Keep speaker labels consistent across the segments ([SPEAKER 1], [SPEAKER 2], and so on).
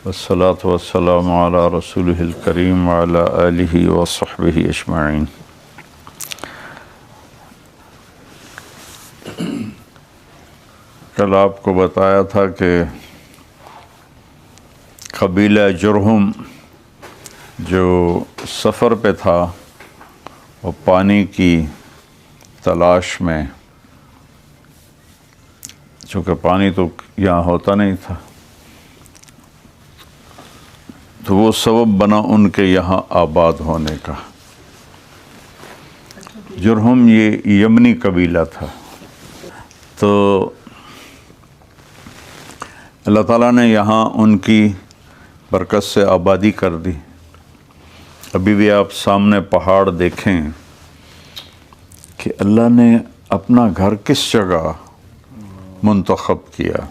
[SPEAKER 1] والصلاة والسلام على رسوله الكريم وعلى آله وصحبه أجمعين۔ کل آپ کو بتایا تھا کہ قبیلہ جرہم جو سفر پہ تھا وہ پانی کی تلاش میں، چونکہ پانی تو یہاں ہوتا نہیں تھا، تو وہ سبب بنا ان کے یہاں آباد ہونے کا۔ جرہم یہ یمنی قبیلہ تھا، تو اللہ تعالیٰ نے یہاں ان کی برکت سے آبادی کر دی۔ ابھی بھی آپ سامنے پہاڑ دیکھیں کہ اللہ نے اپنا گھر کس جگہ منتخب کیا۔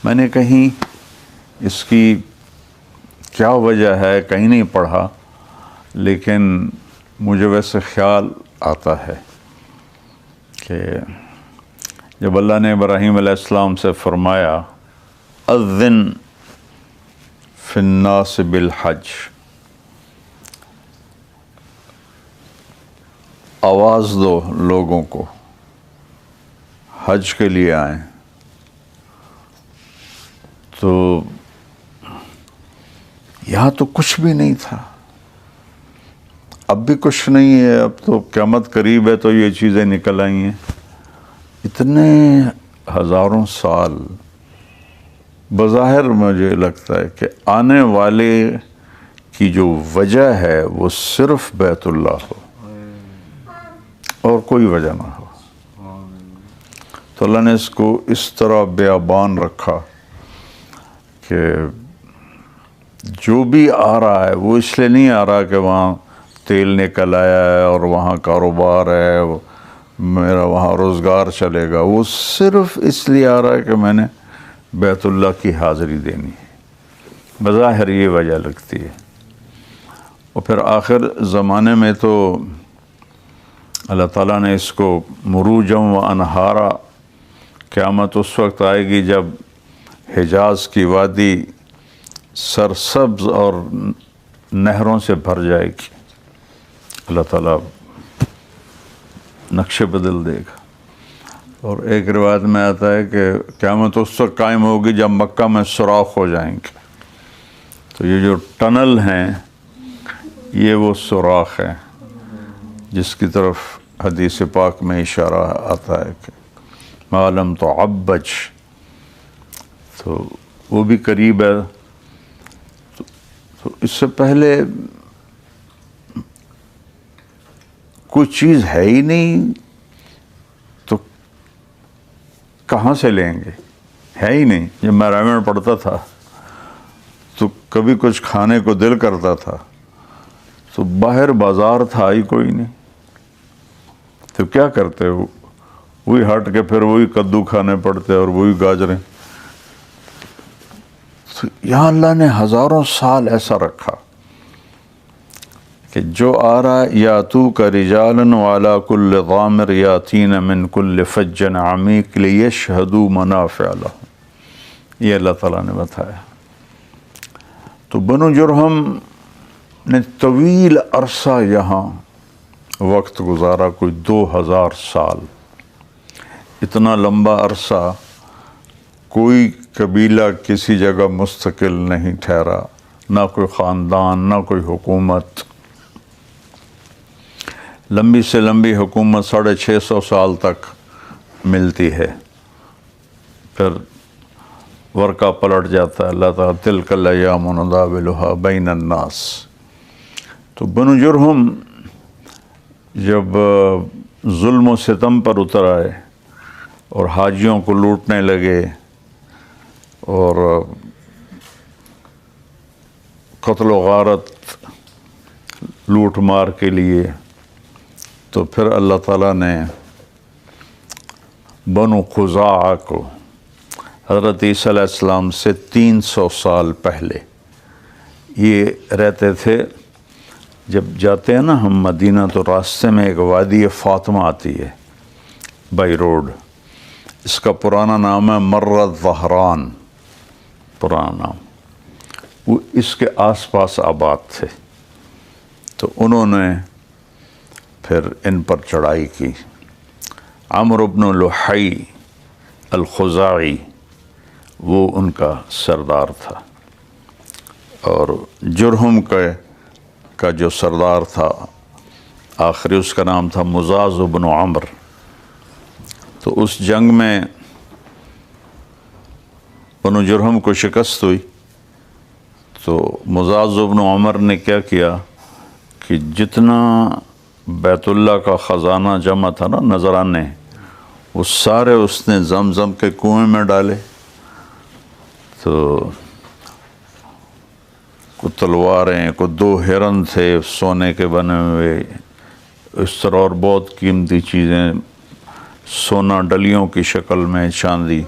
[SPEAKER 1] میں نے کہیں اس کی کیا وجہ ہے کہیں نہیں پڑھا، لیکن مجھے ویسے خیال آتا ہے کہ جب اللہ نے ابراہیم علیہ السلام سے فرمایا اذن فی الناس بالحج، آواز دو لوگوں کو حج کے لیے آئیں، تو یہاں تو کچھ بھی نہیں تھا، اب بھی کچھ نہیں ہے، اب تو قیامت قریب ہے تو یہ چیزیں نکل آئی ہیں۔ اتنے ہزاروں سال بظاہر مجھے لگتا ہے کہ آنے والے کی جو وجہ ہے وہ صرف بیت اللہ ہو اور کوئی وجہ نہ ہو، تو اللہ نے اس کو اس طرح بیابان رکھا کہ جو بھی آ رہا ہے وہ اس لیے نہیں آ رہا کہ وہاں تیل نکل آیا ہے اور وہاں کاروبار ہے، میرا وہاں روزگار چلے گا، وہ صرف اس لیے آ رہا ہے کہ میں نے بیت اللہ کی حاضری دینی ہے۔ بظاہر یہ وجہ لگتی ہے، اور پھر آخر زمانے میں تو اللہ تعالیٰ نے اس کو مروجم و انہارا، قیامت اس وقت آئے گی جب حجاز کی وادی سرسبز اور نہروں سے بھر جائے گی، اللہ تعالیٰ نقشے بدل دے گا۔ اور ایک روایت میں آتا ہے کہ قیامت اس وقت قائم ہوگی جب مکہ میں سوراخ ہو جائیں گے، تو یہ جو ٹنل ہیں یہ وہ سوراخ ہے جس کی طرف حدیث پاک میں اشارہ آتا ہے کہ معلم تو عبج، تو وہ بھی قریب ہے۔ تو اس سے پہلے کوئی چیز ہے ہی نہیں تو کہاں سے لیں گے، ہے ہی نہیں۔ جب میں رامائن پڑھتا تھا تو کبھی کچھ کھانے کو دل کرتا تھا تو باہر بازار تھا ہی کوئی نہیں، تو کیا کرتے ہو، وہی ہٹ کے پھر وہی کدو کھانے پڑتے اور وہی گاجریں۔ تو یہاں اللہ نے ہزاروں سال ایسا رکھا کہ جو آ رہا یاتوک رجالا وعلی کل ضامر یاتین من کل فج عمیق لیشہدوا منافع لہم، یہ اللہ تعالیٰ نے بتایا۔ تو بنو جرہم نے طویل عرصہ یہاں وقت گزارا، کوئی 2000 سال۔ اتنا لمبا عرصہ کوئی قبیلہ کسی جگہ مستقل نہیں ٹھہرا، نہ کوئی خاندان، نہ کوئی حکومت۔ لمبی سے لمبی حکومت 650 سال تک ملتی ہے، پھر ورقہ پلٹ جاتا ہے۔ اللہ تعالیٰ تلک الایام نداولها بین الناس۔ تو بنو جرہم جب ظلم و ستم پر اتر آئے اور حاجیوں کو لوٹنے لگے اور قتل و غارت لوٹ مار کے لیے، تو پھر اللہ تعالیٰ نے بنو خزاعہ کو حضرت عیسیٰ علیہ السلام سے 300 سال پہلے، یہ رہتے تھے جب جاتے ہیں نا ہم مدینہ تو راستے میں ایک وادی فاطمہ آتی ہے بائی روڈ، اس کا پرانا نام ہے مرۃ ظہران، پرانا نام۔ وہ اس کے آس پاس آباد تھے، تو انہوں نے پھر ان پر چڑھائی کی۔ عمرو بن لحی الخزاعی وہ ان کا سردار تھا، اور جرہم کا جو سردار تھا آخری، اس کا نام تھا مزاز بن عمر۔ تو اس جنگ میں بنو جرہم کو شکست ہوئی، تو مزاز بن عمر نے کیا کیا کہ جتنا بیت اللہ کا خزانہ جمع تھا نا، نذرانے، وہ سارے اس نے زمزم کے کنویں میں ڈالے۔ تو کو تلواریں، کو 2 ہرن تھے سونے کے بنے ہوئے، اس طرح اور بہت قیمتی چیزیں، سونا ڈلیوں کی شکل میں، چاندی،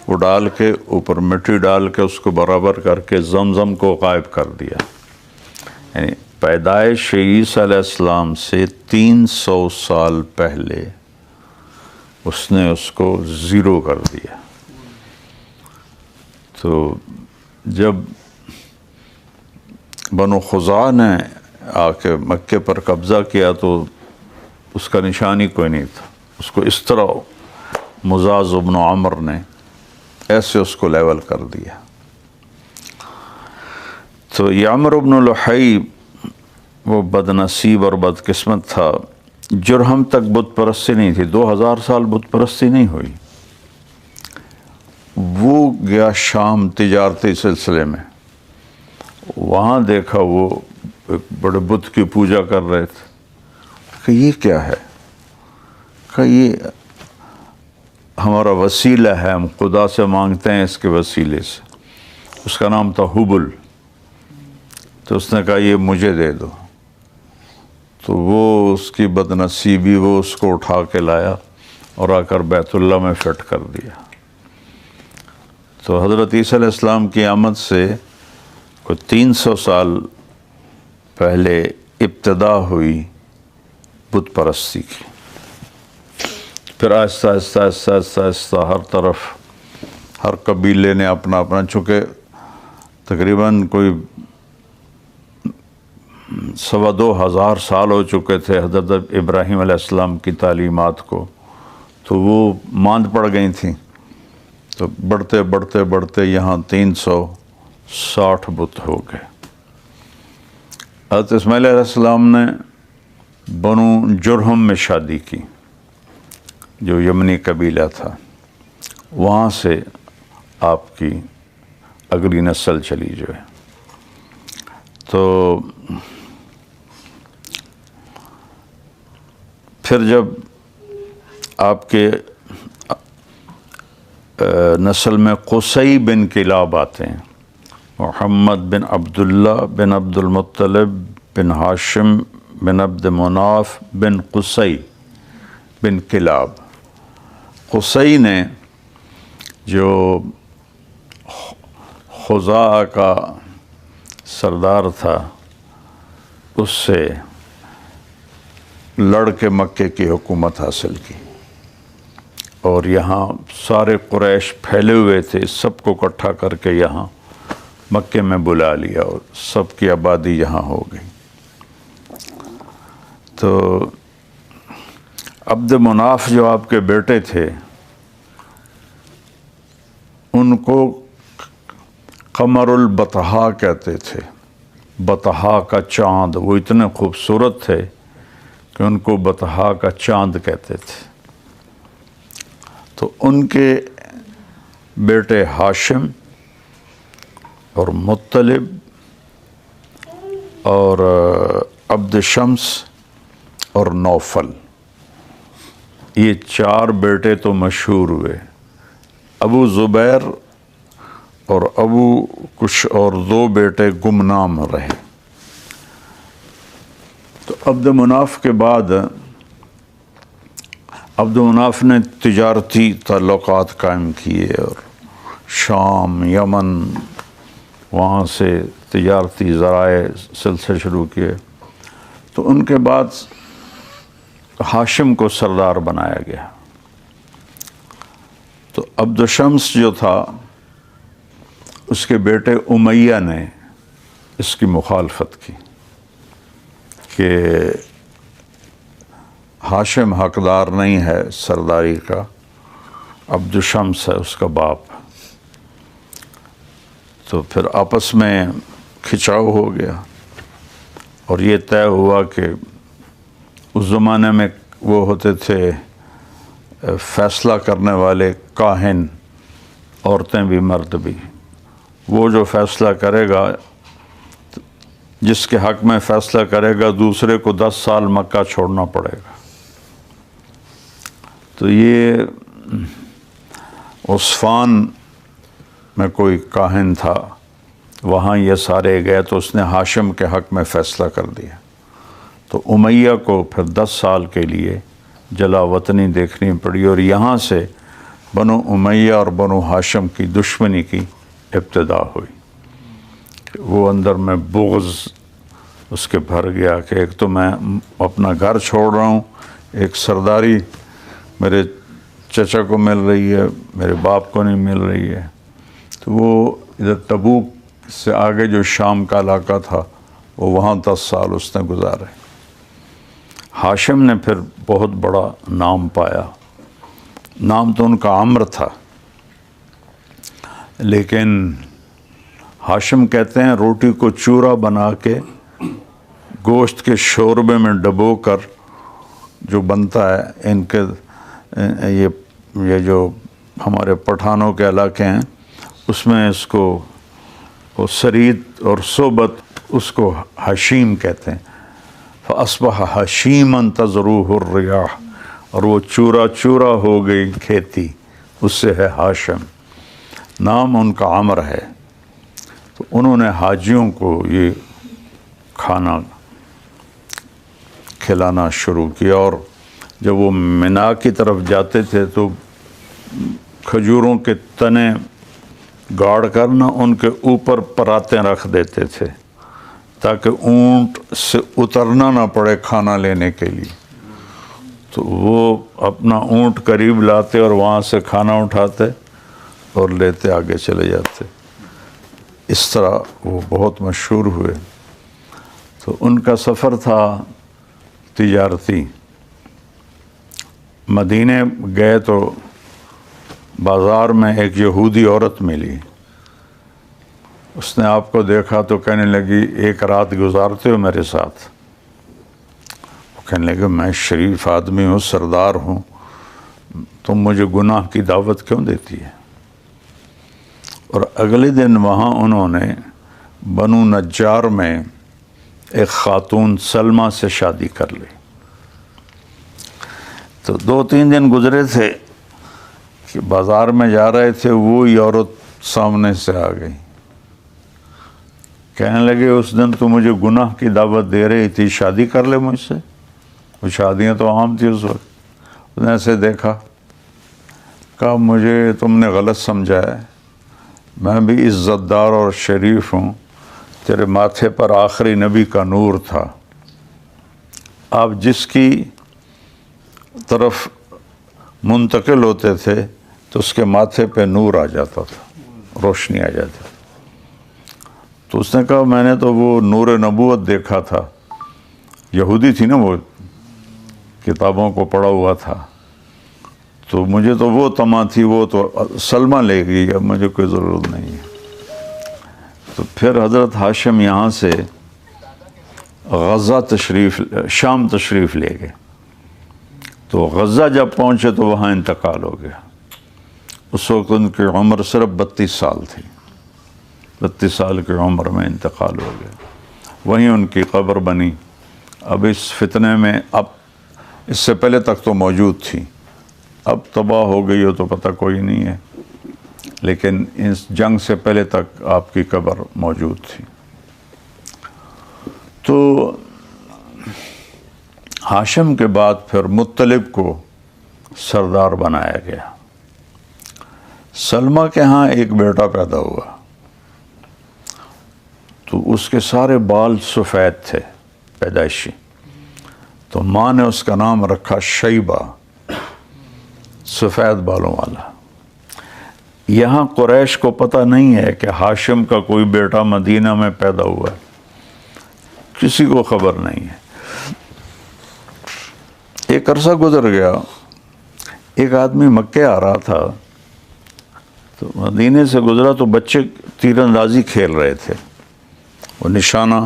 [SPEAKER 1] وہ ڈال کے اوپر مٹی ڈال کے اس کو برابر کر کے زمزم کو غائب کر دیا۔ یعنی پیدائش عیسیٰ علیہ السلام سے 300 سال پہلے اس نے اس کو زیرو کر دیا۔ تو جب بنو خزاعہ نے آ کے مکے پر قبضہ کیا تو اس کا نشان ہی کوئی نہیں تھا۔ اس کو اس طرح مزاز بن عمر نے ایسے اس کو لیول کر دیا۔ تو یہ عمرو بن لحی وہ بد نصیب اور بد قسمت تھا۔ جرہم تک بت پرستی نہیں تھی، 2000 سال بت پرستی نہیں ہوئی۔ وہ گیا شام تجارتی سلسلے میں، وہاں دیکھا وہ ایک بڑے بت کی پوجا کر رہے تھے، کہ یہ کیا ہے؟ کہ یہ ہمارا وسیلہ ہے، ہم خدا سے مانگتے ہیں اس کے وسیلے سے۔ اس کا نام تھا حبل۔ تو اس نے کہا یہ مجھے دے دو۔ تو وہ اس کی بد نصیبی، وہ اس کو اٹھا کے لایا اور آ کر بیت اللہ میں فٹ کر دیا۔ تو حضرت عیسیٰ علیہ السلام کی آمد سے کوئی 300 سال پہلے ابتدا ہوئی بت پرستی کی۔ پھر آہستہ آہستہ آہستہ آہستہ آہستہ ہر طرف ہر قبیلے نے اپنا اپنا، چونکہ تقریباً کوئی 2,25,000 سال ہو چکے تھے حضرت ابراہیم علیہ السلام کی تعلیمات کو، تو وہ ماند پڑ گئی تھیں۔ تو بڑھتے بڑھتے بڑھتے یہاں 360 بت ہو گئے۔ حضرت اسماعیل علیہ السلام نے بنو جرہم میں شادی کی، جو یمنی قبیلہ تھا، وہاں سے آپ کی اگلی نسل چلی جو ہے۔ تو پھر جب آپ کے نسل میں قصی بن کلاب آتے ہیں، محمد بن عبداللہ بن عبد المطلب بن ہاشم بن عبد مناف بن قصی بن کلاب۔ قصی نے جو خزاعہ کا سردار تھا، اس سے لڑ کے مکے کی حکومت حاصل کی، اور یہاں سارے قریش پھیلے ہوئے تھے، سب کو اکٹھا کر کے یہاں مکے میں بلا لیا، اور سب کی آبادی یہاں ہو گئی۔ تو عبد مناف جو آپ کے بیٹے تھے، ان کو قمر البطحاء کہتے تھے، بطحاء کا چاند۔ وہ اتنے خوبصورت تھے کہ ان کو بطحاء کا چاند کہتے تھے۔ تو ان کے بیٹے ہاشم اور مطلب اور عبد شمس اور نوفل، یہ 4 بیٹے تو مشہور ہوئے۔ ابو زبیر اور ابو کچھ اور 2 بیٹے گمنام رہے۔ تو عبد مناف کے بعد عبد مناف نے تجارتی تعلقات قائم کیے، اور شام، یمن، وہاں سے تجارتی ذرائع سلسلے شروع کیے۔ تو ان کے بعد ہاشم کو سردار بنایا گیا۔ تو عبد شمس جو تھا، اس کے بیٹے امیہ نے اس کی مخالفت کی کہ ہاشم حقدار نہیں ہے سرداری کا، عبد شمس ہے اس کا باپ۔ تو پھر آپس میں کھچاؤ ہو گیا، اور یہ طے ہوا کہ اس زمانے میں وہ ہوتے تھے فیصلہ کرنے والے کاہن، عورتیں بھی مرد بھی، وہ جو فیصلہ کرے گا، جس کے حق میں فیصلہ کرے گا، دوسرے کو 10 سال مکہ چھوڑنا پڑے گا۔ تو یہ عثفان میں کوئی کاہن تھا، وہاں یہ سارے گئے تو اس نے ہاشم کے حق میں فیصلہ کر دیا۔ تو امیہ کو پھر 10 سال کے لیے جلا وطنی دیکھنی پڑی، اور یہاں سے بنو امیہ اور بنو ہاشم کی دشمنی کی ابتدا ہوئی۔ وہ اندر میں بغض اس کے بھر گیا کہ ایک تو میں اپنا گھر چھوڑ رہا ہوں، ایک سرداری میرے چچا کو مل رہی ہے، میرے باپ کو نہیں مل رہی ہے۔ تو وہ ادھر تبوک سے آگے جو شام کا علاقہ تھا، وہ وہاں 10 سال اس نے گزارے۔ ہاشم نے پھر بہت بڑا نام پایا، نام تو ان کا عمر تھا، لیکن ہاشم کہتے ہیں روٹی کو چورا بنا کے گوشت کے شوربے میں ڈبو کر جو بنتا ہے، ان کے یہ جو ہمارے پٹھانوں کے علاقے ہیں، اس میں اس کو وہ سرید اور صوبت، اس کو حشیم کہتے ہیں۔ فَأَصْبَحَ حَشِيمًا تَذْرُوهُ الرِّيَاحُ، اور وہ چورا چورا ہو گئی کھیتی، اس سے ہے ہاشم، نام ان کا عمر ہے۔ تو انہوں نے حاجیوں کو یہ کھانا کھلانا شروع کیا، اور جب وہ منا کی طرف جاتے تھے تو کھجوروں کے تنے گاڑ کر نہ ان کے اوپر پراتیں رکھ دیتے تھے تاکہ اونٹ سے اترنا نہ پڑے کھانا لینے کے لیے۔ تو وہ اپنا اونٹ قریب لاتے اور وہاں سے کھانا اٹھاتے اور لیتے آگے چلے جاتے۔ اس طرح وہ بہت مشہور ہوئے۔ تو ان کا سفر تھا تجارتی۔ مدینے گئے تو بازار میں ایک یہودی عورت ملی، اس نے آپ کو دیکھا تو کہنے لگی ایک رات گزارتے ہو میرے ساتھ؟ وہ کہنے لگے میں شریف آدمی ہوں، سردار ہوں، تم مجھے گناہ کی دعوت کیوں دیتی ہے؟ اور اگلے دن وہاں انہوں نے بنو نجار میں ایک خاتون سلمہ سے شادی کر لی۔ تو 2-3 دن گزرے تھے کہ بازار میں جا رہے تھے، وہی عورت سامنے سے آ گئی، کہنے لگے اس دن تو مجھے گناہ کی دعوت دے رہی تھی، شادی کر لے مجھ سے۔ وہ شادیاں تو عام تھی اس وقت۔ اس نے ایسے دیکھا، کہا مجھے تم نے غلط سمجھا ہے، میں بھی عزت دار اور شریف ہوں، تیرے ماتھے پر آخری نبی کا نور تھا، آپ جس کی طرف منتقل ہوتے تھے تو اس کے ماتھے پہ نور آ جاتا تھا، روشنی آ جاتی۔ تو اس نے کہا میں نے تو وہ نور نبوت دیکھا تھا، یہودی تھی نا وہ، کتابوں کو پڑھا ہوا تھا، تو مجھے تو وہ تما تھی، وہ تو سلمہ لے گئی، اب مجھے کوئی ضرورت نہیں ہے۔ تو پھر حضرت ہاشم یہاں سے غزہ شام تشریف لے گئے۔ تو غزہ جب پہنچے تو وہاں انتقال ہو گیا۔ اس وقت ان کی عمر صرف 32 سال تھی، 32 سال کی عمر میں انتقال ہو گیا۔ وہیں ان کی قبر بنی۔ اب اس فتنے میں، اب اس سے پہلے تک تو موجود تھی، اب تباہ ہو گئی ہو تو پتہ کوئی نہیں ہے، لیکن اس جنگ سے پہلے تک آپ کی قبر موجود تھی۔ تو ہاشم کے بعد پھر مطلب کو سردار بنایا گیا۔ سلمہ کے ہاں ایک بیٹا پیدا ہوا، تو اس کے سارے بال سفید تھے پیدائشی، تو ماں نے اس کا نام رکھا شیبہ، سفید بالوں والا۔ یہاں قریش کو پتہ نہیں ہے کہ ہاشم کا کوئی بیٹا مدینہ میں پیدا ہوا ہے، کسی کو خبر نہیں ہے۔ ایک عرصہ گزر گیا، ایک آدمی مکے آ رہا تھا، تو مدینے سے گزرا تو بچے تیر اندازی کھیل رہے تھے، وہ نشانہ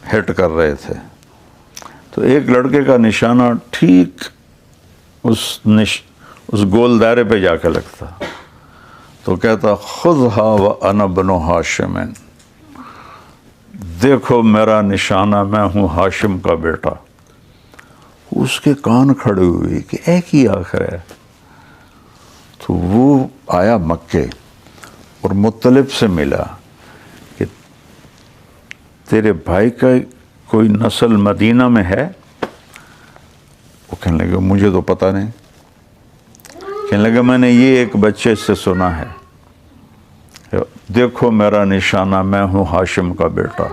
[SPEAKER 1] ہٹ کر رہے تھے، تو ایک لڑکے کا نشانہ ٹھیک اس گول دائرے پہ جا کے لگتا، تو کہتا خذھا وانا بنو ہاشم، دیکھو میرا نشانہ، میں ہوں ہاشم کا بیٹا۔ اس کے کان کھڑے ہوئے کہ ایک ہی آخر ہے۔ تو وہ آیا مکے اور مطلب سے ملا کہ تیرے بھائی کا کوئی نسل مدینہ میں ہے؟ وہ کہنے لگے مجھے تو پتہ نہیں۔ کہنے لگا میں نے یہ ایک بچے سے سنا ہے، دیکھو میرا نشانہ، میں ہوں ہاشم کا بیٹا۔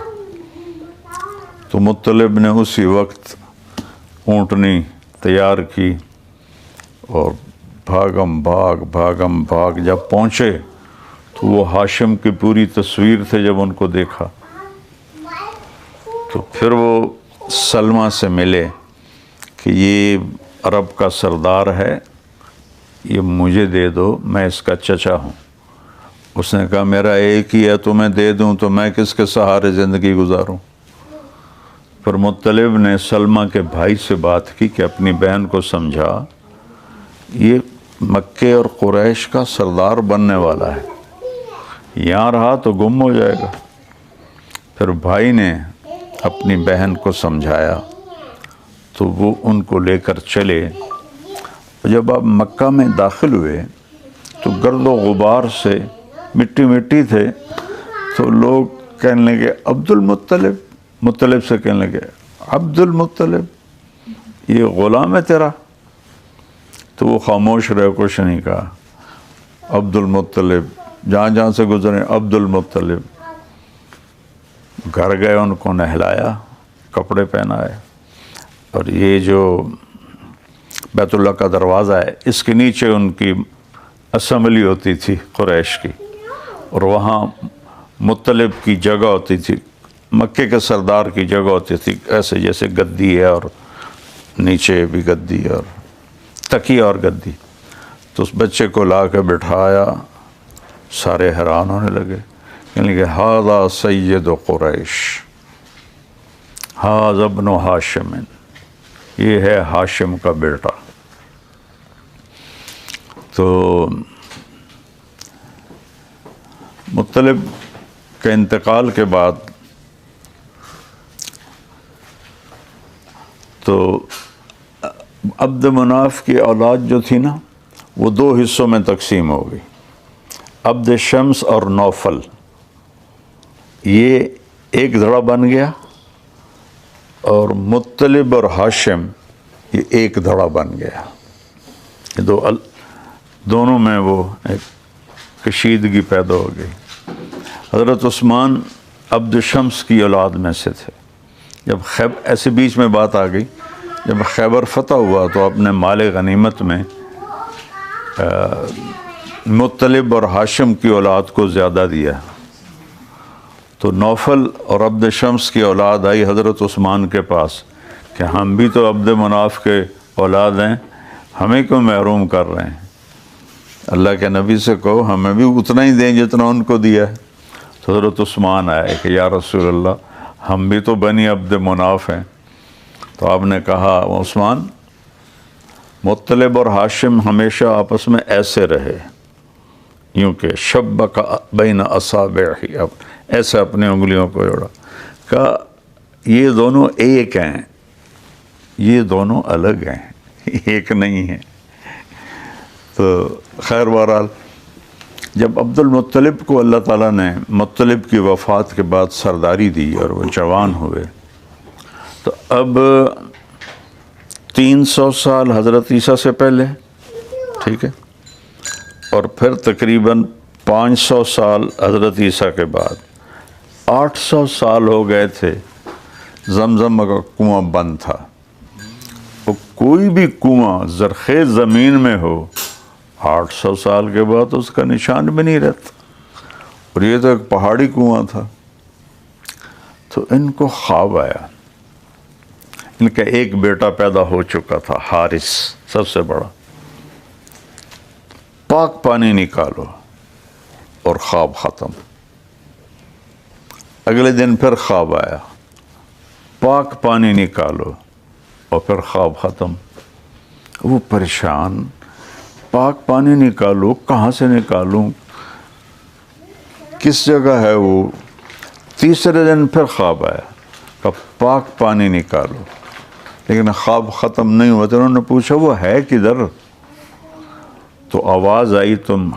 [SPEAKER 1] تو مطلب نے اسی وقت اونٹنی تیار کی اور بھاگم بھاگ جب پہنچے تو وہ ہاشم کی پوری تصویر تھے۔ جب ان کو دیکھا تو پھر وہ سلمہ سے ملے کہ یہ عرب کا سردار ہے، یہ مجھے دے دو، میں اس کا چچا ہوں۔ اس نے کہا میرا ایک ہی ہے، تمہیں دے دوں تو میں کس کے سہارے زندگی گزاروں؟ پھر مطلب نے سلمہ کے بھائی سے بات کی کہ اپنی بہن کو سمجھا یہ مکے اور قریش کا سردار بننے والا ہے، یہاں رہا تو گم ہو جائے گا۔ پھر بھائی نے اپنی بہن کو سمجھایا تو وہ ان کو لے کر چلے۔ جب آپ مکہ میں داخل ہوئے تو گرد و غبار سے مٹی تھے، تو لوگ کہنے لگے عبد المطلب، مطلب سے کہنے لگے عبد المطلب، یہ غلام ہے تیرا؟ تو وہ خاموش رہے، کچھ نہیں کہا۔ عبد المطلب، جہاں سے گزرے عبد المطلب۔ گھر گئے، ان کو نہلایا، کپڑے پہنائے، اور یہ جو بیت اللہ کا دروازہ ہے اس کے نیچے ان کی اسمبلی ہوتی تھی قریش کی، اور وہاں مطلب کی جگہ ہوتی تھی، مکے کے سردار کی جگہ ہوتی تھی، ایسے جیسے گدی ہے اور نیچے بھی گدی اور تکیہ اور گدی۔ تو اس بچے کو لا کے بٹھایا، سارے حیران ہونے لگے، کہنے لگے ھذا سید قریش، ھذا ابن ہاشم، یہ ہے ہاشم کا بیٹا۔ تو مطلب کے انتقال کے بعد تو عبد مناف کی اولاد جو تھی نا، وہ دو حصوں میں تقسیم ہو گئی، عبد شمس اور نوفل۔ یہ ایک دھڑا بن گیا، اور مطلب اور ہاشم یہ ایک دھڑا بن گیا۔ یہ دونوں میں وہ ایک کشیدگی پیدا ہو گئی۔ حضرت عثمان عبد شمس کی اولاد میں سے تھے۔ جب ایسے بیچ میں بات آ گئی، جب خیبر فتح ہوا تو اپنے مال غنیمت میں مطلب اور ہاشم کی اولاد کو زیادہ دیا، تو نوفل اور عبد شمس کی اولاد آئی حضرت عثمان کے پاس کہ ہم بھی تو عبد مناف کے اولاد ہیں، ہمیں کیوں محروم کر رہے ہیں؟ اللہ کے نبی سے کہو ہمیں بھی اتنا ہی دیں جتنا ان کو دیا ہے۔ تو حضرت عثمان آئے کہ یا رسول اللہ، ہم بھی تو بنی عبد مناف ہیں۔ تو آپ نے کہا عثمان، مطلب اور ہاشم ہمیشہ آپس میں ایسے رہے، یوں کہ شبک بین اصابعہ، اب ایسے اپنی انگلیوں کو جوڑا، کہا یہ دونوں ایک ہیں، یہ دونوں الگ ہیں، ایک نہیں ہیں۔ تو خیر بہرحال جب عبد المطلب کو اللہ تعالیٰ نے مطلب کی وفات کے بعد سرداری دی اور وہ جوان ہوئے، تو اب 300 سال حضرت عیسیٰ سے پہلے، ٹھیک ہے، اور پھر تقریباً 500 سال حضرت عیسیٰ کے بعد 800 سال ہو گئے تھے زمزم کا کنواں بند تھا۔ وہ کوئی بھی کنواں زرخیز زمین میں ہو 800 سال کے بعد اس کا نشان بھی نہیں رہتا، اور یہ تو ایک پہاڑی کنواں تھا۔ تو ان کو خواب آیا، ان کا ایک بیٹا پیدا ہو چکا تھا، حارث سب سے بڑا، پاک پانی نکالو، اور خواب ختم۔ اگلے دن پھر خواب آیا، پاک پانی نکالو، اور پھر خواب ختم۔ وہ پریشان، پاک پانی نکالو، کہاں سے نکالوں، کس جگہ ہے وہ؟ تیسرے دن پھر خواب آیا کہ پاک پانی نکالو، لیکن خواب ختم نہیں ہوا۔ تو انہوں نے پوچھا وہ ہے کدھر؟ تو آواز آئی تم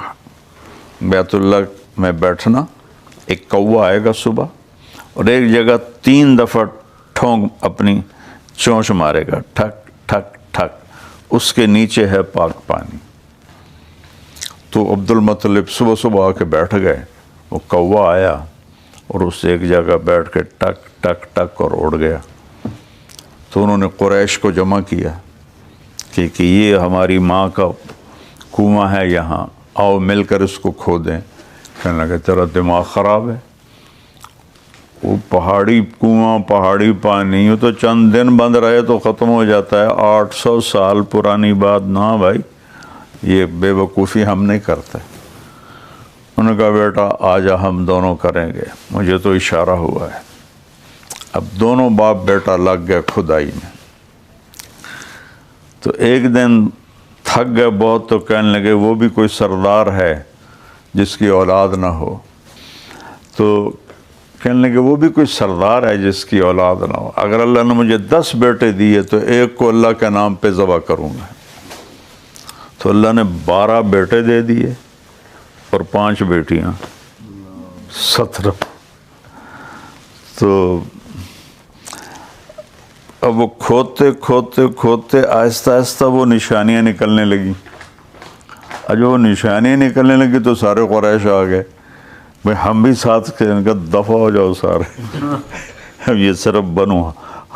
[SPEAKER 1] بیت اللہ میں بیٹھنا، ایک کوا آئے گا صبح اور ایک جگہ 3 دفعہ ٹھونک اپنی چونچ مارے گا، ٹھک ٹھک ٹھک، اس کے نیچے ہے پاک پانی۔ تو عبد المطلب صبح صبح آ کے بیٹھ گئے، وہ کوا آیا اور اس ایک جگہ بیٹھ کے ٹک ٹک ٹک اور اڑ گیا۔ تو انہوں نے قریش کو جمع کیا کہ یہ ہماری ماں کا کنواں ہے یہاں، آؤ مل کر اس کو کھودیں۔ کہنے لگے تیرا دماغ خراب ہے، وہ پہاڑی کنواں، پہاڑی پانی، وہ تو چند دن بند رہے تو ختم ہو جاتا ہے، 800 سال پرانی بات نہ بھائی، یہ بے وقوفی ہم نہیں کرتے۔ انہوں نے کہا بیٹا آجا ہم دونوں کریں گے، مجھے تو اشارہ ہوا ہے۔ اب دونوں باپ بیٹا لگ گئے کھدائی میں۔ تو ایک دن تھک گئے بہت، تو کہنے لگے وہ بھی کوئی سردار ہے جس کی اولاد نہ ہو؟ تو کہنے لگے وہ بھی کوئی سردار ہے جس کی اولاد نہ ہو، اگر اللہ نے مجھے 10 بیٹے دیے تو ایک کو اللہ کے نام پہ ذبح کروں گا۔ تو اللہ نے 12 بیٹے دے دیے اور 5 بیٹیاں، 17۔ تو اب وہ کھودتے کھودتے کھودتے آہستہ آہستہ وہ نشانیاں نکلنے لگیں۔ اور جو وہ نشانیاں نکلنے لگی تو سارے قریش آ گئے، بھائی ہم بھی ساتھ کے، ان کا دفع ہو جاؤ سارے، اب یہ صرف بنو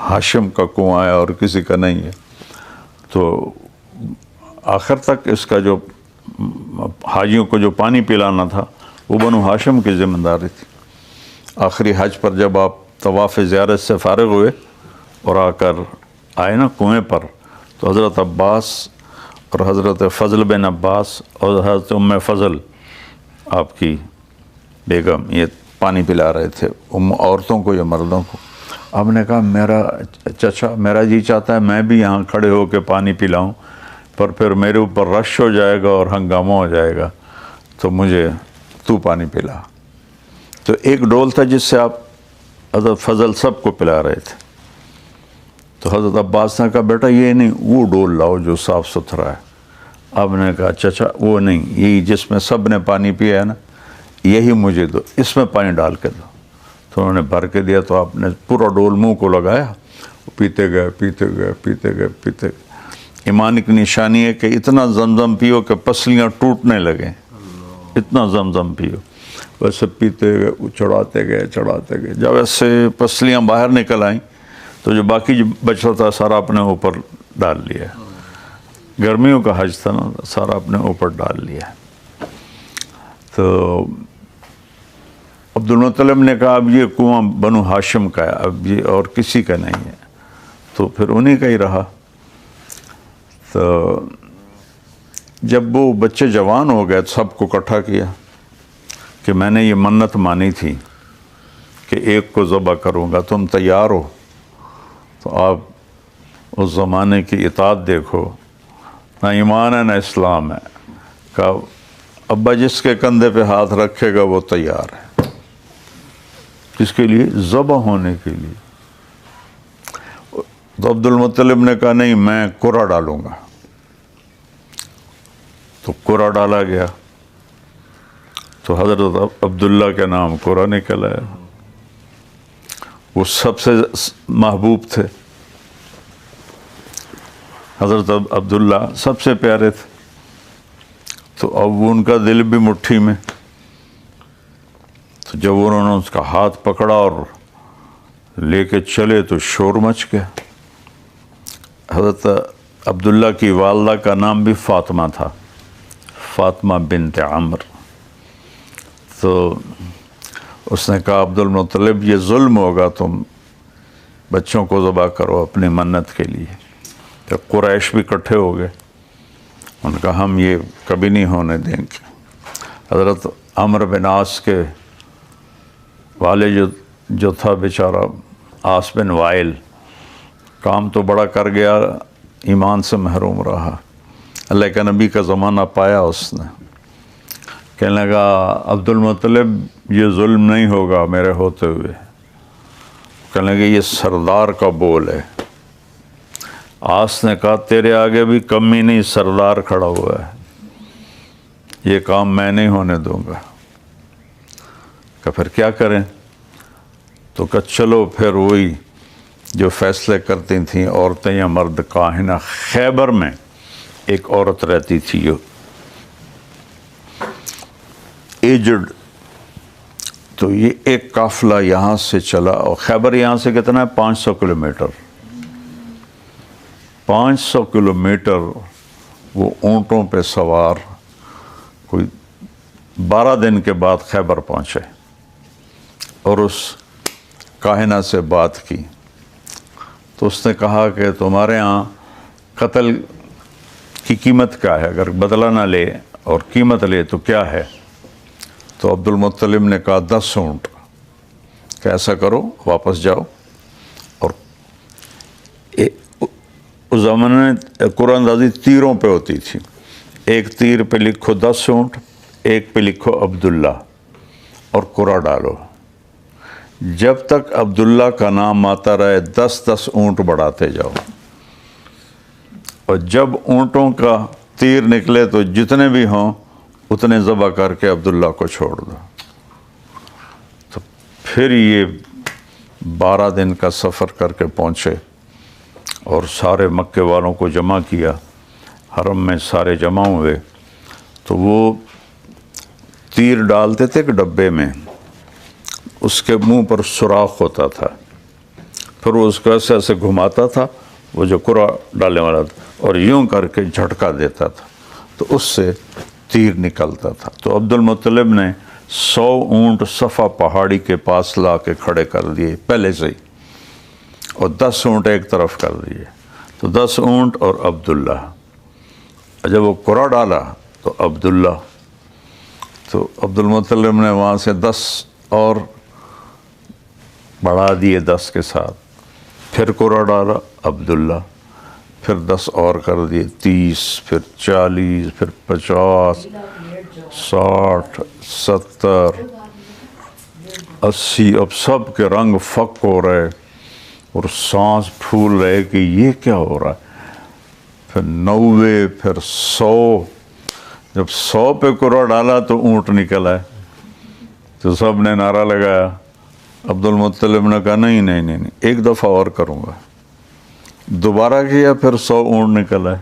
[SPEAKER 1] ہاشم کا کنواں ہے اور کسی کا نہیں ہے۔ تو آخر تک اس کا جو حاجیوں کو جو پانی پلانا تھا وہ بنو ہاشم کی ذمہ داری تھی۔ آخری حج پر جب آپ طواف زیارت سے فارغ ہوئے اور آ کر آئے نا کنویں پر، تو حضرت عباس اور حضرت فضل بن عباس اور حضرت ام فضل آپ کی بیگم یہ پانی پلا رہے تھے عورتوں کو یا مردوں کو۔ آپ نے کہا میرا چچا، میرا جی چاہتا ہے میں بھی یہاں کھڑے ہو کے پانی پلاؤں، پر پھر میرے اوپر رش ہو جائے گا اور ہنگامہ ہو جائے گا، تو مجھے تو پانی پلا۔ تو ایک ڈول تھا جس سے آپ حضرت فضل سب کو پلا رہے تھے۔ تو حضرت عباس نے کہا بیٹا یہ نہیں، وہ ڈول لاؤ جو صاف ستھرا ہے۔ آپ نے کہا چچا وہ نہیں، یہی جس میں سب نے پانی پیا ہے نا، یہی مجھے دو، اس میں پانی ڈال کے دو۔ تو انہوں نے بھر کے دیا، تو آپ نے پورا ڈول منہ کو لگایا، پیتے گئے پیتے گئے پیتے گئے پیتے گئے۔ ایمان کی نشانی ہے کہ اتنا زمزم پیو کہ پسلیاں ٹوٹنے لگیں، اتنا زمزم پیو۔ ویسے پیتے گئے، چڑھاتے گئے چڑھاتے گئے، جب ایسے پسلیاں باہر نکل آئیں تو جو باقی جو بچ رہا تھا سارا اپنے اوپر ڈال لیا۔ گرمیوں کا حج تھا نا، سارا اپنے اوپر ڈال لیا۔ تو عبد المطلب نے کہا اب یہ کنواں بنو ہاشم کا ہے، اب یہ اور کسی کا نہیں ہے، تو پھر انہی کا ہی رہا۔ تو جب وہ بچے جوان ہو گئے تو سب کو اکٹھا کیا کہ میں نے یہ منت مانی تھی کہ ایک کو ذبح کروں گا، تم تیار ہو؟ تو آپ اس زمانے کی اطاعت دیکھو، نہ ایمان ہے نہ اسلام ہے۔ کہا ابا جس کے کندھے پہ ہاتھ رکھے گا وہ تیار ہے، کس کے لیے؟ ذبح ہونے کے لیے۔ تو عبد المطلب نے کہا نہیں میں قرعہ ڈالوں گا۔ تو قرعہ ڈالا گیا، تو حضرت عبداللہ کے نام قرعہ نکل آیا۔ وہ سب سے محبوب تھے، حضرت عبداللہ سب سے پیارے تھے، تو اب ان کا دل بھی مٹھی میں۔ تو جب انہوں نے اس کا ہاتھ پکڑا اور لے کے چلے تو شور مچ گیا۔ حضرت عبداللہ کی والدہ کا نام بھی فاطمہ تھا، فاطمہ بنت عمر۔ تو اس نے کہا عبد المطلب یہ ظلم ہوگا، تم بچوں کو ذبح کرو اپنی منت کے لیے۔ پھر قریش بھی اکٹھے ہو گئے، ان کا ہم یہ کبھی نہیں ہونے دیں گے۔ حضرت عمرو بن عاص کے والد جو تھا بیچارہ عاص بن وائل، کام تو بڑا کر گیا، ایمان سے محروم رہا۔ اللہ کے نبی کا زمانہ پایا اس نے، کہنے لگا عبد المطلب یہ ظلم نہیں ہوگا میرے ہوتے ہوئے، کہنے لگا یہ سردار کا بول ہے۔ عاص نے کہا تیرے آگے بھی کمی نہیں، سردار کھڑا ہوا ہے، یہ کام میں نہیں ہونے دوں گا۔ کہ پھر کیا کریں؟ تو کہ چلو پھر وہی جو فیصلے کرتی تھیں عورتیں یا مرد کاہنہ۔ خیبر میں ایک عورت رہتی تھی جو ایجڈ، تو یہ ایک قافلہ یہاں سے چلا، اور خیبر یہاں سے کتنا ہے؟ 500 کلومیٹر۔ 500 کلومیٹر وہ اونٹوں پہ سوار، کوئی 12 دن کے بعد خیبر پہنچے اور اس کاہنہ سے بات کی۔ تو اس نے کہا کہ تمہارے ہاں قتل کی قیمت کیا ہے؟ اگر بدلہ نہ لے اور قیمت لے تو کیا ہے؟ تو عبد المطلب نے کہا 10 اونٹ۔ کہ ایسا کرو واپس جاؤ، اور اس زمانے میں قرآن اندازی تیروں پہ ہوتی تھی، ایک تیر پہ لکھو 10 اونٹ، ایک پہ لکھو عبداللہ اور قرآن ڈالو۔ جب تک عبداللہ کا نام آتا رہے 10 اونٹ بڑھاتے جاؤ، اور جب اونٹوں کا تیر نکلے تو جتنے بھی ہوں اتنے ذبح کر کے عبداللہ کو چھوڑ دو۔ تو پھر یہ 12 دن کا سفر کر کے پہنچے اور سارے مکے والوں کو جمع کیا، حرم میں سارے جمع ہوئے۔ تو وہ تیر ڈالتے تھے ایک ڈبے میں، اس کے منہ پر سوراخ ہوتا تھا، پھر وہ اس کو ایسے ایسے گھماتا تھا، وہ جو قرآ ڈالنے والا تھا، اور یوں کر کے جھٹکا دیتا تھا تو اس سے تیر نکلتا تھا۔ تو عبد المطلب نے 100 اونٹ صفا پہاڑی کے پاس لا کے کھڑے کر دیے پہلے سے ہی، اور 10 اونٹ ایک طرف کر دیے۔ تو 10 اونٹ اور عبداللہ، جب وہ قرآ ڈالا تو عبداللہ، تو عبد المطلب نے وہاں سے 10 اور بڑھا دیے 10 کے ساتھ، پھر قرآ ڈالا عبداللہ، پھر 10 اور کر دیے، 30، پھر 40، پھر 50، 60، 70، 80۔ اب سب کے رنگ فک ہو رہے اور سانس پھول رہے کہ یہ کیا ہو رہا ہے۔ پھر 90، پھر 100۔ جب 100 پہ قرآ ڈالا تو اونٹ نکل آئے، تو سب نے نعرہ لگایا۔ عبد المطلب نے کہا نہیں نہیں نہیں، ایک دفعہ اور کروں گا۔ دوبارہ کیا، پھر 100 اونٹ نکل آئے۔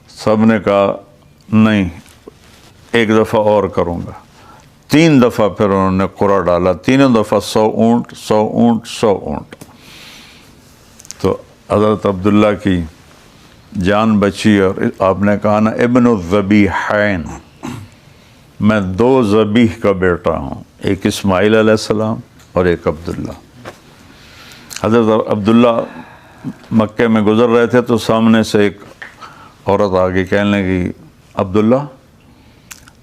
[SPEAKER 1] سب نے کہا نہیں، ایک دفعہ اور کروں گا۔ 3 دفعہ پھر انہوں نے قرآ ڈالا، تینوں دفعہ 100 اونٹ، 100 اونٹ، 100 اونٹ۔ تو حضرت عبداللہ کی جان بچی، اور آپ نے کہا نا ابن الذبیحین، میں 2 ذبیح کا بیٹا ہوں، ایک اسماعیل علیہ السلام اور ایک عبداللہ۔ حضرت عبداللہ مکے میں گزر رہے تھے تو سامنے سے ایک عورت آگے کہنے لگی عبداللہ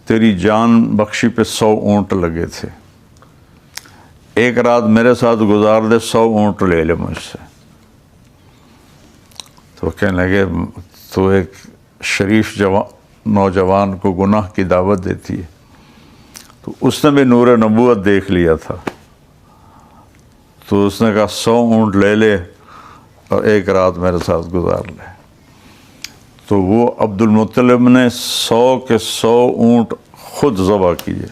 [SPEAKER 1] تیری جان بخشی پہ 100 اونٹ لگے تھے، ایک رات میرے ساتھ گزار دے، 100 اونٹ لے لے مجھ سے۔ تو کہنے لگے تو ایک شریف نوجوان کو گناہ کی دعوت دیتی ہے، تو اس نے بھی نور نبوت دیکھ لیا تھا، تو اس نے کہا 100 اونٹ لے لے اور ایک رات میرے ساتھ گزار لے۔ تو وہ عبد المطلب نے 100 کے 100 اونٹ خود ذبح کیے،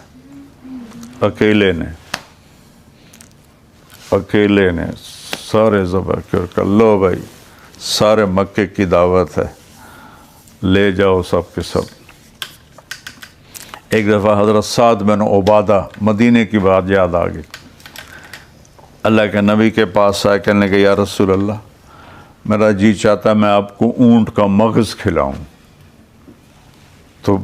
[SPEAKER 1] اکیلے نے سارے ذبح کر کر، لو بھائی سارے مکے کی دعوت ہے، لے جاؤ سب کے سب۔ ایک دفعہ حضرت سعد بن عبادہ، مدینے کی بات یاد آ گئی، اللہ کے نبی کے پاس آئے، کہنے لگے یا رسول اللہ میرا جی چاہتا میں آپ کو اونٹ کا مغز کھلاؤں۔ تو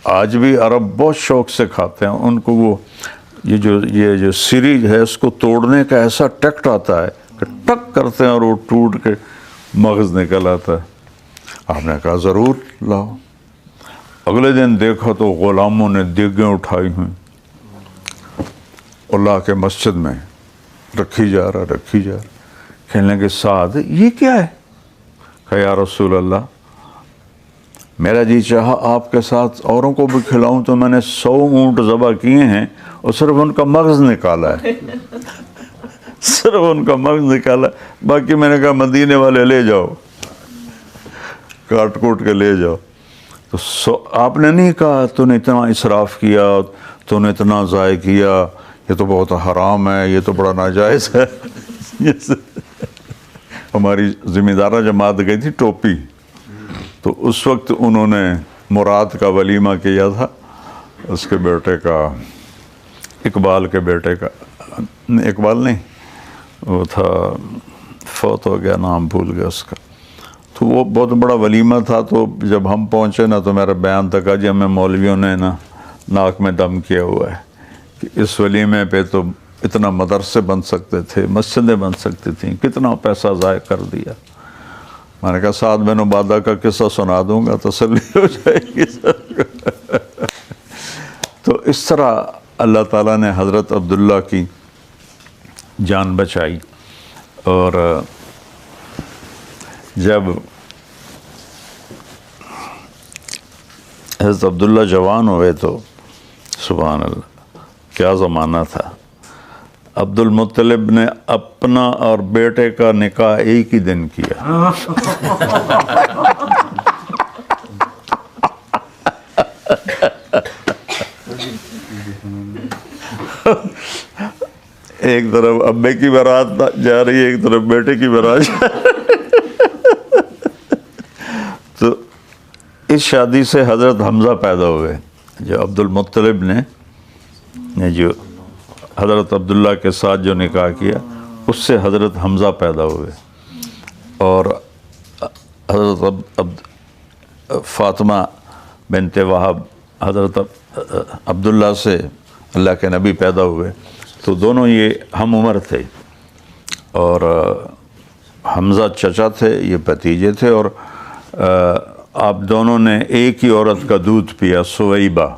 [SPEAKER 1] آج بھی عرب بہت شوق سے کھاتے ہیں. ان کو وہ یہ جو سری ہے اس کو توڑنے کا ایسا ٹیکٹ آتا ہے کہ ٹک کرتے ہیں اور وہ ٹوٹ کے مغز نکل آتا ہے. آپ نے کہا ضرور لاؤ. اگلے دن دیکھا تو غلاموں نے دیگیں اٹھائی ہوئیں اللہ کے مسجد میں رکھی جا رہا. کہنے لگے سعد یہ کیا ہے؟ کہا یا رسول اللہ میرا جی چاہا آپ کے ساتھ اوروں کو بھی کھلاؤں تو میں نے 100 اونٹ ذبح کیے ہیں اور صرف ان کا مغز نکالا ہے. صرف ان کا مغز نکالا. باقی میں نے کہا مدینے والے لے جاؤ، کاٹ کوٹ کے لے جاؤ. تو آپ نے نہیں کہا تو نے اتنا اسراف کیا، تو نے اتنا ضائع کیا، یہ تو بہت حرام ہے، یہ تو بڑا ناجائز ہے. ہماری ذمہ دارہ جماعت گئی تھی ٹوپی، تو اس وقت انہوں نے مراد کا ولیمہ کیا تھا، اس کے بیٹے کا، اقبال کے بیٹے کا، اقبال نہیں وہ تھا فوت ہو گیا، نام بھول گیا اس کا. تو وہ بہت بڑا ولیمہ تھا. تو جب ہم پہنچے نا تو میرا بیان تک جی ہمیں مولویوں نے نا ناک میں دم کیا ہوا ہے کہ اس ولیمے پہ تو اتنا مدرسے بن سکتے تھے، مسجدیں بن سکتی تھیں، کتنا پیسہ ضائع کر دیا. میں نے کہا سعد بن عبادہ کا قصہ سنا دوں گا تسلی ہو جائے گی. تو اس طرح اللہ تعالیٰ نے حضرت عبداللہ کی جان بچائی. اور جب حضرت عبداللہ جوان ہوئے تو سبحان اللہ کیا زمانہ تھا. عبد المطلب نے اپنا اور بیٹے کا نکاح ایک ہی دن کیا. ایک طرف ابے کی بارات جا رہی ہے، ایک طرف بیٹے کی بارات جا رہی ہے. تو اس شادی سے حضرت حمزہ پیدا ہوئے. جو عبد المطلب نے جو حضرت عبداللہ کے ساتھ جو نکاح کیا اس سے حضرت حمزہ پیدا ہوئے. اور حضرت فاطمہ بنت وہب حضرت عبداللہ سے اللہ کے نبی پیدا ہوئے. تو دونوں یہ ہم عمر تھے، اور حمزہ چچا تھے، یہ بھتیجے تھے. اور آپ دونوں نے ایک ہی عورت کا دودھ پیا، سویبہ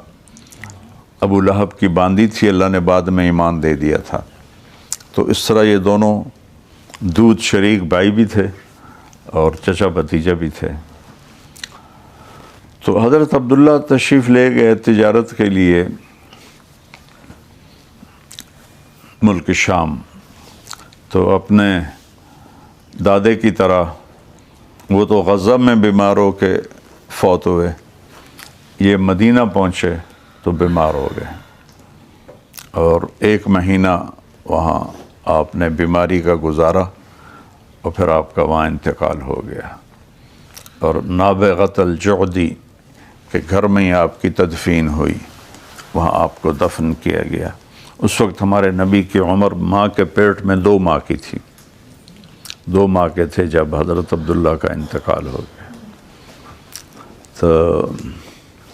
[SPEAKER 1] ابو لہب کی باندھی تھی، اللہ نے بعد میں ایمان دے دیا تھا. تو اس طرح یہ دونوں دودھ شریک بھائی بھی تھے اور چچا بھتیجا بھی تھے. تو حضرت عبداللہ تشریف لے گئے تجارت کے لیے ملک شام. تو اپنے دادے کی طرح وہ تو غزہ میں بیمار ہو کے فوت ہوئے، یہ مدینہ پہنچے تو بیمار ہو گئے، اور 1 مہینہ وہاں آپ نے بیماری کا گزارا اور پھر آپ کا وہاں انتقال ہو گیا. اور نابغۃ الجعدی کے گھر میں ہی آپ کی تدفین ہوئی، وہاں آپ کو دفن کیا گیا. اس وقت ہمارے نبی کی عمر ماں کے پیٹ میں 2 ماہ کی تھی، 2 ماہ کے تھے جب حضرت عبداللہ کا انتقال ہو گیا. تو